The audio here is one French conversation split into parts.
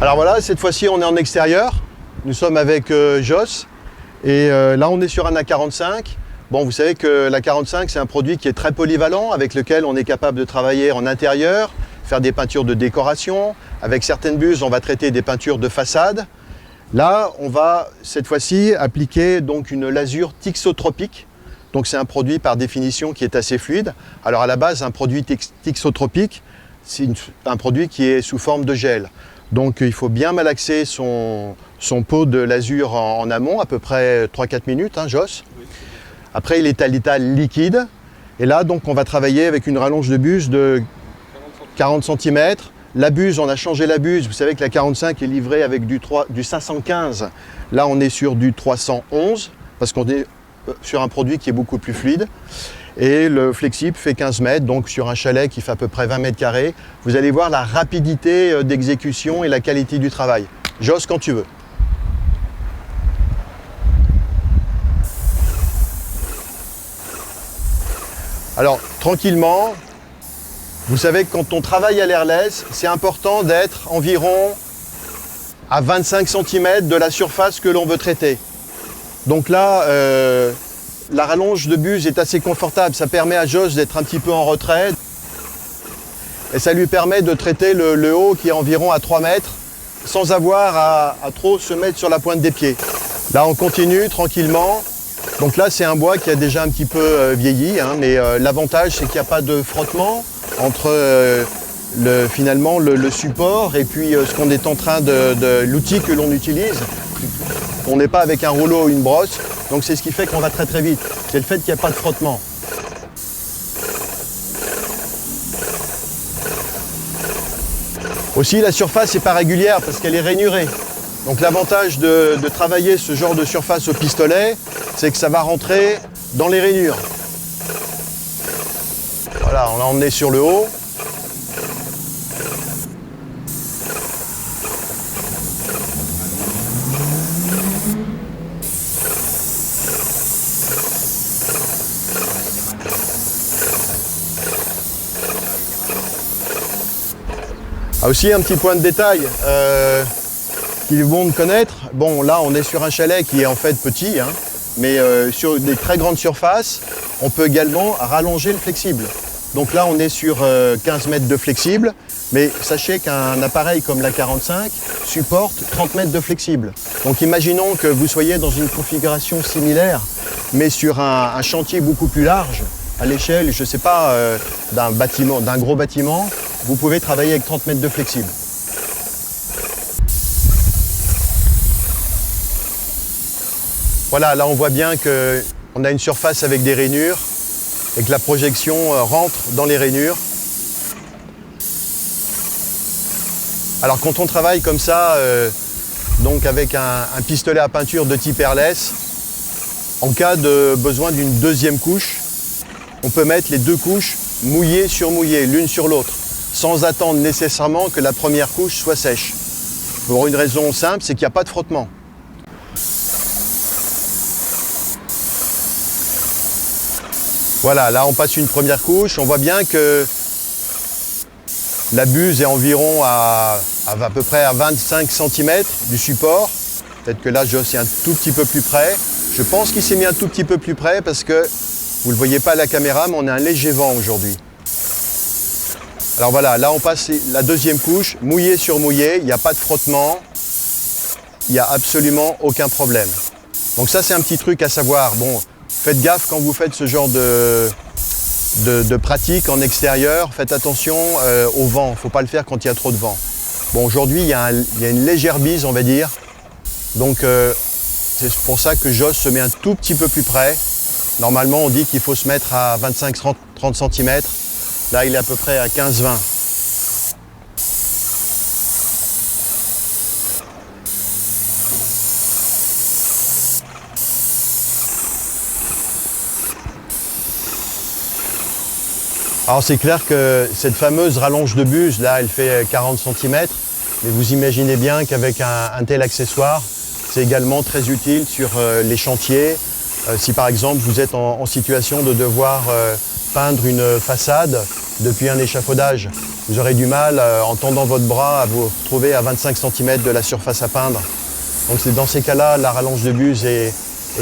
Alors voilà, cette fois-ci on est en extérieur. Nous sommes avec Joss et là on est sur un A45. Bon, vous savez que l'A45 c'est un produit qui est très polyvalent avec lequel on est capable de travailler en intérieur, faire des peintures de décoration. Avec certaines buses, on va traiter des peintures de façade. Là, on va cette fois-ci appliquer donc une lasure thixotropique. Donc c'est un produit par définition qui est assez fluide. Alors à la base, un produit thixotropique, c'est un produit qui est sous forme de gel. Donc il faut bien malaxer son pot de lasure en amont, à peu près 3-4 minutes, hein, Joss. Oui. Après, il est à l'état liquide. Et là, donc, on va travailler avec une rallonge de buse de 40 cm. La buse, on a changé la buse. Vous savez que la 45 est livrée avec du 515. Là, on est sur du 311, parce qu'on est sur un produit qui est beaucoup plus fluide. Et le flexible fait 15 mètres, donc sur un chalet qui fait à peu près 20 mètres carrés. Vous allez voir la rapidité d'exécution et la qualité du travail. Joss, quand tu veux. Alors, tranquillement, vous savez que quand on travaille à l'airless, c'est important d'être environ à 25 cm de la surface que l'on veut traiter. Donc là, la rallonge de buse est assez confortable, ça permet à Joss d'être un petit peu en retrait et ça lui permet de traiter le haut qui est environ à 3 mètres sans avoir à trop se mettre sur la pointe des pieds. Là on continue tranquillement, donc là c'est un bois qui a déjà un petit peu vieilli, hein, mais l'avantage c'est qu'il n'y a pas de frottement entre finalement le support et puis ce qu'on est en train de l'outil que l'on utilise. On n'est pas avec un rouleau ou une brosse, donc c'est ce qui fait qu'on va très très vite. C'est le fait qu'il n'y a pas de frottement. Aussi, la surface n'est pas régulière parce qu'elle est rainurée. Donc l'avantage de travailler ce genre de surface au pistolet, c'est que ça va rentrer dans les rainures. Voilà, on l'a emmené sur le haut. Ah, aussi un petit point de détail qu'il est bon de connaître. Bon, là on est sur un chalet qui est en fait petit, hein, mais sur des très grandes surfaces, on peut également rallonger le flexible. Donc là on est sur 15 mètres de flexible, mais sachez qu'un appareil comme la 45 supporte 30 mètres de flexible. Donc imaginons que vous soyez dans une configuration similaire, mais sur un chantier beaucoup plus large, à l'échelle, je ne sais pas, d'un bâtiment, d'un gros bâtiment, vous pouvez travailler avec 30 mètres de flexible. Voilà, là on voit bien qu'on a une surface avec des rainures et que la projection rentre dans les rainures. Alors quand on travaille comme ça, donc avec un pistolet à peinture de type airless, en cas de besoin d'une deuxième couche, on peut mettre les deux couches mouillées sur mouillées, l'une sur l'autre, sans attendre nécessairement que la première couche soit sèche. Pour une raison simple, c'est qu'il n'y a pas de frottement. Voilà, là on passe une première couche, on voit bien que la buse est environ à peu près à 25 cm du support. Peut-être que là Joss est un tout petit peu plus près. Je pense qu'il s'est mis un tout petit peu plus près parce que vous ne le voyez pas à la caméra, mais on a un léger vent aujourd'hui. Alors voilà, là on passe la deuxième couche, mouillé sur mouillé, il n'y a pas de frottement, il n'y a absolument aucun problème. Donc ça c'est un petit truc à savoir. Bon, faites gaffe quand vous faites ce genre de pratique en extérieur, faites attention au vent, il ne faut pas le faire quand il y a trop de vent. Bon, aujourd'hui il y a une légère bise, on va dire, donc c'est pour ça que Joss se met un tout petit peu plus près. Normalement, on dit qu'il faut se mettre à 25-30 cm. Là, il est à peu près à 15-20. Alors, c'est clair que cette fameuse rallonge de buse, là, elle fait 40 cm. Mais vous imaginez bien qu'avec un tel accessoire, c'est également très utile sur les chantiers. Si par exemple vous êtes en situation de devoir peindre une façade depuis un échafaudage, vous aurez du mal, en tendant votre bras, à vous retrouver à 25 cm de la surface à peindre. Donc c'est dans ces cas-là, la rallonge de buse est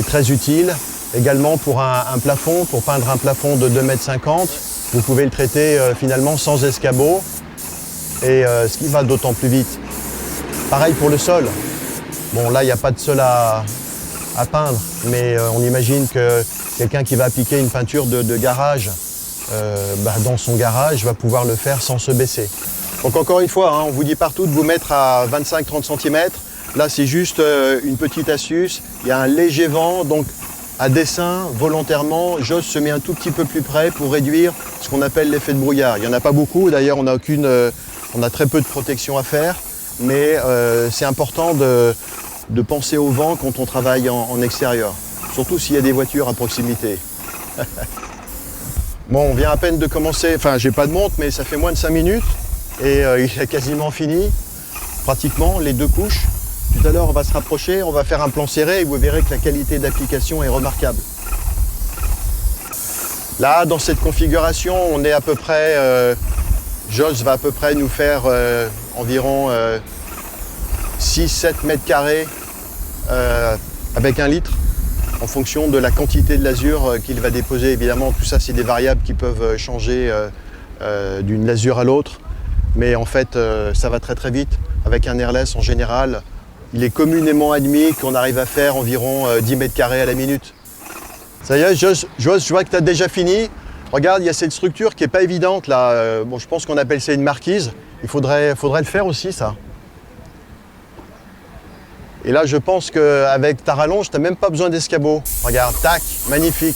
très utile. Également pour un plafond, pour peindre un plafond de 2,50 m, vous pouvez le traiter finalement sans escabeau, et ce qui va d'autant plus vite. Pareil pour le sol. Bon, là, il n'y a pas de sol à peindre, mais on imagine que quelqu'un qui va appliquer une peinture de garage dans son garage va pouvoir le faire sans se baisser. Donc encore une fois, hein, on vous dit partout de vous mettre à 25-30 cm. Là, c'est juste une petite astuce. Il y a un léger vent, donc à dessein, volontairement, Joss se met un tout petit peu plus près pour réduire ce qu'on appelle l'effet de brouillard. Il n'y en a pas beaucoup, d'ailleurs on a très peu de protection à faire, mais c'est important de penser au vent quand on travaille en extérieur, surtout s'il y a des voitures à proximité. Bon, on vient à peine de commencer, enfin j'ai pas de montre, mais ça fait moins de 5 minutes et il est quasiment fini, pratiquement, les 2 couches. Tout à l'heure, on va se rapprocher, on va faire un plan serré et vous verrez que la qualité d'application est remarquable. Là, dans cette configuration, on est à peu près, Joss va à peu près nous faire environ 6-7 mètres carrés avec 1 litre, en fonction de la quantité de lasure qu'il va déposer. Évidemment, tout ça, c'est des variables qui peuvent changer d'une lasure à l'autre, mais en fait, ça va très très vite. Avec un airless, en général, il est communément admis qu'on arrive à faire environ 10 mètres carrés à la minute. Ça y est, Joss, je vois que tu as déjà fini. Regarde, il y a cette structure qui n'est pas évidente là. Bon, je pense qu'on appelle ça une marquise. Il faudrait le faire aussi, ça. Et là, je pense qu'avec ta rallonge, tu n'as même pas besoin d'escabeau. Regarde, tac, magnifique.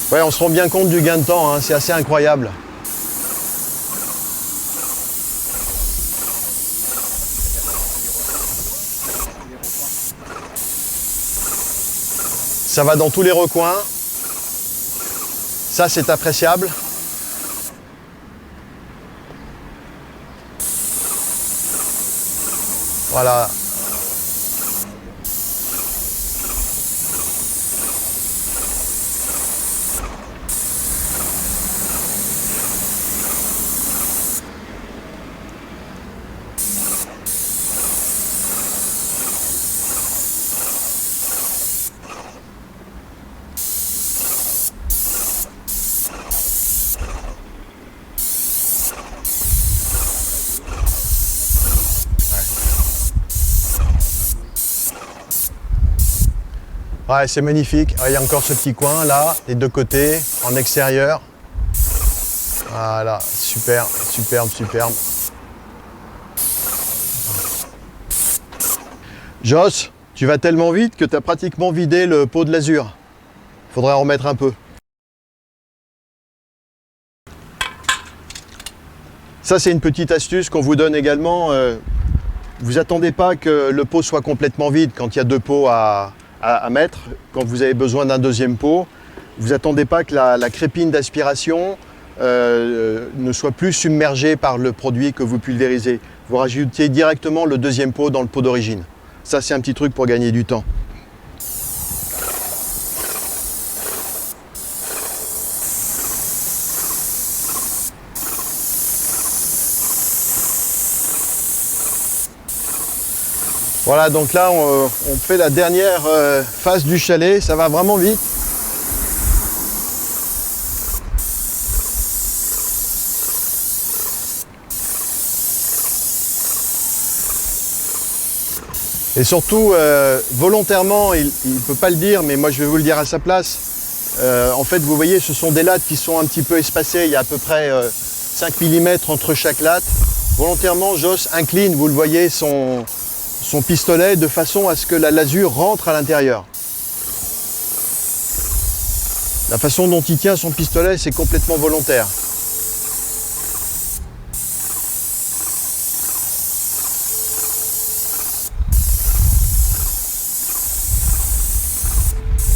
Ouais, on se rend bien compte du gain de temps, hein, c'est assez incroyable. Ça va dans tous les recoins. Ça, c'est appréciable. Voilà. Ouais, c'est magnifique. Il y a encore ce petit coin là, des 2 côtés, en extérieur. Voilà, super, superbe, superbe. Joss, tu vas tellement vite que tu as pratiquement vidé le pot de lasure. Faudrait en remettre un peu. Ça, c'est une petite astuce qu'on vous donne également. Vous attendez pas que le pot soit complètement vide quand il y a 2 pots à mettre. Quand vous avez besoin d'un 2e pot, vous attendez pas que la crépine d'aspiration ne soit plus submergée par le produit que vous pulvérisez. Vous rajoutez directement le 2e pot dans le pot d'origine. Ça, c'est un petit truc pour gagner du temps. Voilà, donc là, on fait la dernière phase du chalet. Ça va vraiment vite. Et surtout, volontairement, il ne peut pas le dire, mais moi je vais vous le dire à sa place. En fait, vous voyez, ce sont des lattes qui sont un petit peu espacées. Il y a à peu près 5 mm entre chaque latte. Volontairement, Joss incline, vous le voyez, son pistolet de façon à ce que la lasure rentre à l'intérieur. La façon dont il tient son pistolet, c'est complètement volontaire.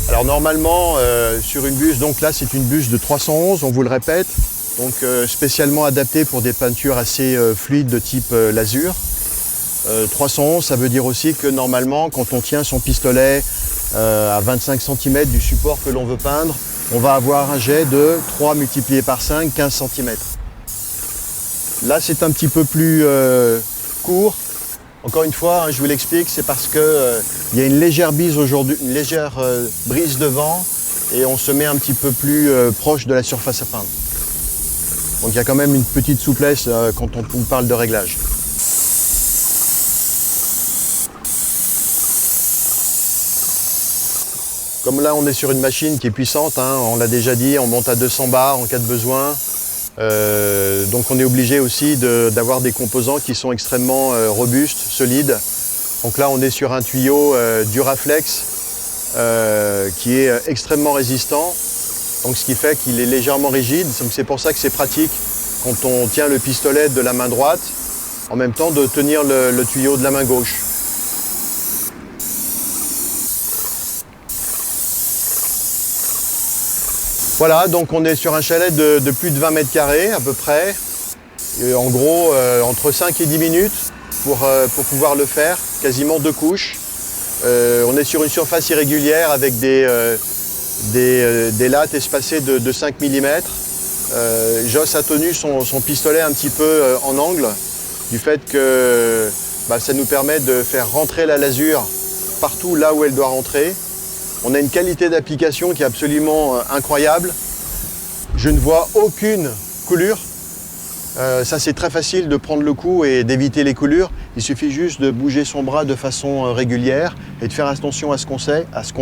Alors normalement, sur une bûche, donc là c'est une bûche de 311, on vous le répète, donc spécialement adapté pour des peintures assez fluides de type lasure. 311, ça veut dire aussi que normalement, quand on tient son pistolet à 25 cm du support que l'on veut peindre, on va avoir un jet de 3 multiplié par 5, 15 cm. Là, c'est un petit peu plus court. Encore une fois, hein, je vous l'explique, c'est parce qu'il y a une légère brise aujourd'hui, une légère brise de vent, et on se met un petit peu plus proche de la surface à peindre. Donc il y a quand même une petite souplesse quand on parle de réglage. Comme là, on est sur une machine qui est puissante, hein, on l'a déjà dit, on monte à 200 bars en cas de besoin. Donc on est obligé aussi d'avoir des composants qui sont extrêmement robustes, solides. Donc là, on est sur un tuyau Duraflex qui est extrêmement résistant. Donc ce qui fait qu'il est légèrement rigide. C'est pour ça que c'est pratique quand on tient le pistolet de la main droite, en même temps de tenir le tuyau de la main gauche. Voilà, donc on est sur un chalet de plus de 20 mètres carrés à peu près. Et en gros, entre 5 et 10 minutes pour pouvoir le faire, quasiment 2 couches. On est sur une surface irrégulière avec des lattes espacées de 5 mm. Joss a tenu son pistolet un petit peu en angle, du fait que ça nous permet de faire rentrer la lasure partout là où elle doit rentrer. On a une qualité d'application qui est absolument incroyable. Je ne vois aucune coulure. Ça, c'est très facile de prendre le coup et d'éviter les coulures. Il suffit juste de bouger son bras de façon régulière et de faire attention à ce qu'on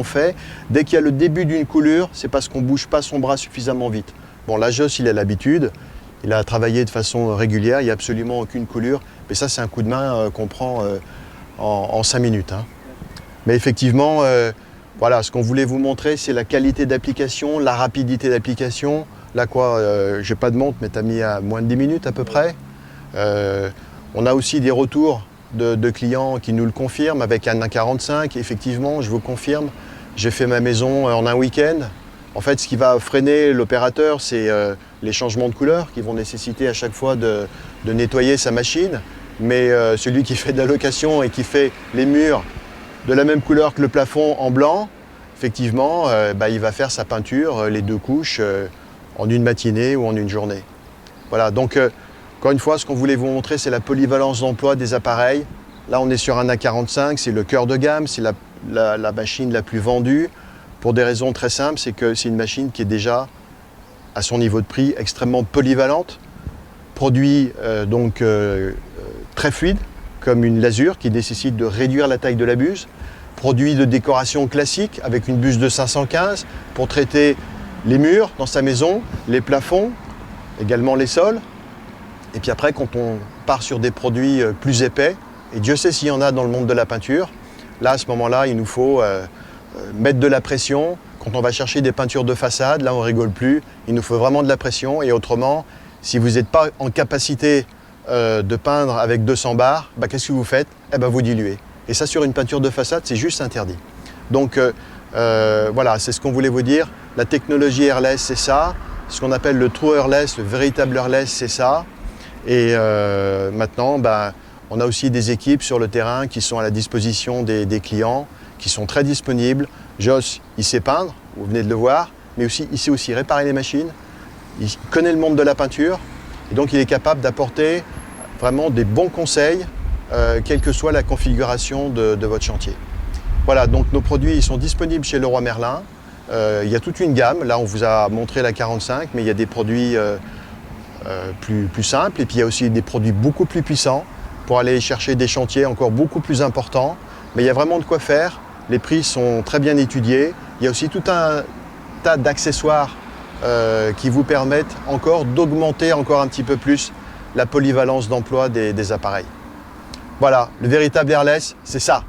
fait. Dès qu'il y a le début d'une coulure, c'est parce qu'on ne bouge pas son bras suffisamment vite. Bon, là, Joss, il a l'habitude. Il a travaillé de façon régulière. Il n'y a absolument aucune coulure. Mais ça, c'est un coup de main qu'on prend en 5 minutes. Hein. Mais effectivement, voilà, ce qu'on voulait vous montrer, c'est la qualité d'application, la rapidité d'application. Là, j'ai pas de montre, mais tu as mis à moins de 10 minutes à peu près. On a aussi des retours de clients qui nous le confirment avec un A45. Effectivement, je vous confirme, j'ai fait ma maison en un week-end. En fait, ce qui va freiner l'opérateur, c'est les changements de couleur qui vont nécessiter à chaque fois de nettoyer sa machine. Mais celui qui fait de la location et qui fait les murs de la même couleur que le plafond en blanc, effectivement, il va faire sa peinture, les 2 couches, en une matinée ou en une journée. Voilà, donc encore une fois, ce qu'on voulait vous montrer, c'est la polyvalence d'emploi des appareils. Là, on est sur un A45, c'est le cœur de gamme, c'est la machine la plus vendue, pour des raisons très simples, c'est que c'est une machine qui est déjà, à son niveau de prix, extrêmement polyvalente, produit très fluide, comme une lasure qui nécessite de réduire la taille de la buse, produit de décoration classique avec une buse de 515 pour traiter les murs dans sa maison, les plafonds, également les sols. Et puis après, quand on part sur des produits plus épais, et Dieu sait s'il y en a dans le monde de la peinture, là, à ce moment-là, il nous faut mettre de la pression. Quand on va chercher des peintures de façade, là, on ne rigole plus. Il nous faut vraiment de la pression. Et autrement, si vous n'êtes pas en capacité de peindre avec 200 bars, qu'est-ce que vous faites? Vous diluez. Et ça, sur une peinture de façade, c'est juste interdit. Donc, voilà, c'est ce qu'on voulait vous dire. La technologie airless, c'est ça. Ce qu'on appelle le true airless, le véritable airless, c'est ça. Et maintenant, on a aussi des équipes sur le terrain qui sont à la disposition des clients, qui sont très disponibles. Joss, il sait peindre, vous venez de le voir, mais aussi, il sait aussi réparer les machines. Il connaît le monde de la peinture. Et donc, il est capable d'apporter vraiment des bons conseils, quelle que soit la configuration de votre chantier. Voilà, donc nos produits ils sont disponibles chez Leroy Merlin. Il y a toute une gamme. Là, on vous a montré la 45, mais il y a des produits plus simples. Et puis, il y a aussi des produits beaucoup plus puissants pour aller chercher des chantiers encore beaucoup plus importants. Mais il y a vraiment de quoi faire. Les prix sont très bien étudiés. Il y a aussi tout un tas d'accessoires qui vous permettent encore d'augmenter encore un petit peu plus la polyvalence d'emploi des appareils. Voilà, le véritable airless, c'est ça.